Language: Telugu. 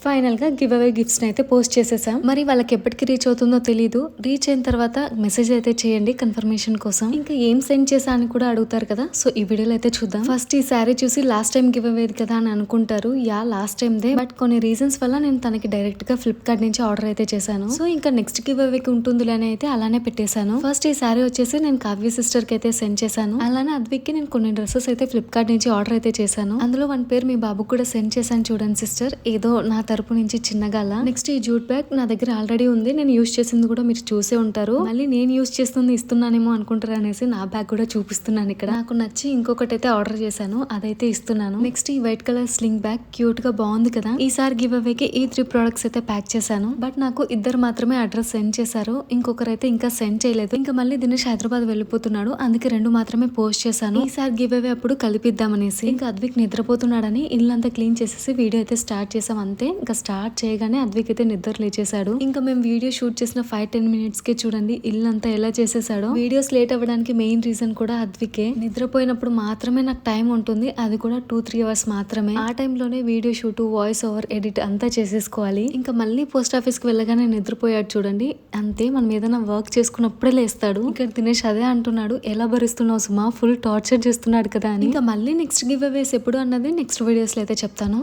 ఫైనల్ గా గివ్ అవే గిఫ్ట్స్ అయితే పోస్ట్ చేసేసాం. మరి వాళ్ళకి ఎప్పటికి రీచ్ అవుతుందో తెలీదు. రీచ్ అయిన తర్వాత మెసేజ్ అయితే చేయండి కన్ఫర్మేషన్ కోసం. ఇంకా ఏం సెండ్ చేసా అని కూడా అడుగుతారు కదా, సో ఈ వీడియోలో అయితే చూద్దాం. ఫస్ట్ ఈ శారీ చూసి లాస్ట్ టైం గివ్ అవేది కదా అని అనుకుంటారు. Yeah last time they, but కొన్ని రీజన్స్ వల్ల నేను తనకి డైరెక్ట్ గా ఫ్లిప్కార్ట్ నుంచి ఆర్డర్ అయితే చేశాను. సో ఇంకా నెక్స్ట్ గివ్ అవేకి ఉంటుందిలే అని అయితే అలానే పెట్టేశాను. ఫస్ట్ ఈ శారీ వచ్చేసి నేను కావ్య సిస్టర్ కి అయితే సెండ్ చేశాను. అలానే అద్విక్కి నేను కొన్ని డ్రెస్సెస్ అయితే ఫ్లిప్కార్ట్ నుంచి ఆర్డర్ అయితే చేశాను. అందులో వన్ పేరు మీ బాబుకు కూడా సెండ్ చేశాను చూడండి సిస్టర్, ఏదో నా తరపు నుంచి చిన్నగా. నెక్స్ట్ ఈ జూట్ బ్యాగ్ నా దగ్గర ఆల్రెడీ ఉంది, నేను యూస్ చేసింది కూడా మీరు చూసే ఉంటారు. మళ్ళీ నేను యూస్ చేస్తుంది ఇస్తున్నానేమో అనుకుంటారు అనేసి నా బ్యాగ్ కూడా చూపిస్తున్నాను ఇక్కడ. నాకు నచ్చి ఇంకొకటి అయితే ఆర్డర్ చేశాను, అదైతే ఇస్తున్నాను. నెక్స్ట్ ఈ white colour sling bag cute గా బాగుంది కదా. ఈసారి గివ్ అవేకి ఈ 3 ప్రొడక్ట్స్ అయితే ప్యాక్ చేశాను. బట్ నాకు ఇద్దరు మాత్రమే అడ్రస్ సెండ్ చేశారు, ఇంకొకరు అయితే ఇంకా సెండ్ చేయలేదు. ఇంకా మళ్ళీ దినేష్ హైదరాబాద్ వెళ్ళిపోతున్నాడు, అందుకే 2 మాత్రమే పోస్ట్ చేశాను. ఈసారి గివ్ అవే అప్పుడు కలిపిద్దామనేసి. ఇంకా అద్విక్ నిద్రపోతున్నాడని ఇల్లంతా క్లీన్ చేసేసి వీడియో అయితే స్టార్ట్ చేసాం అంతే. ఇంకా స్టార్ట్ చేయగానే అద్విక్ అయితే నిద్ర లేచేశాడు. ఇంకా మేము వీడియో షూట్ చేసిన 5-10 మినిట్స్ కే చూడండి ఇల్లంతా ఎలా చేసేసాడో. వీడియోస్ లేట్ అవ్వడానికి మెయిన్ రీజన్ కూడా అద్వికే. నిద్రపోయినప్పుడు మాత్రమే నాకు టైం ఉంటుంది, అది కూడా 2-3 అవర్స్ మాత్రమే. ఆ టైంలోనే video shoot, voice over, edit అంతా చేసేసుకోవాలి. ఇంకా మళ్ళీ పోస్ట్ ఆఫీస్ కి వెళ్ళగానే నిద్రపోయాడు చూడండి. అంతే, మనం ఏదైనా వర్క్ చేసుకున్నప్పుడే లేస్తాడు. ఇంకా దినేష్ అదే అంటున్నాడు, ఎలా భరిస్తున్నావు సుమా, ఫుల్ టార్చర్ చేస్తున్నాడు కదా అని. ఇంకా మళ్ళీ నెక్స్ట్ గివ్ అవేస్ ఎప్పుడు అన్నది నెక్స్ట్ వీడియోస్ లో అయితే చెప్తాను.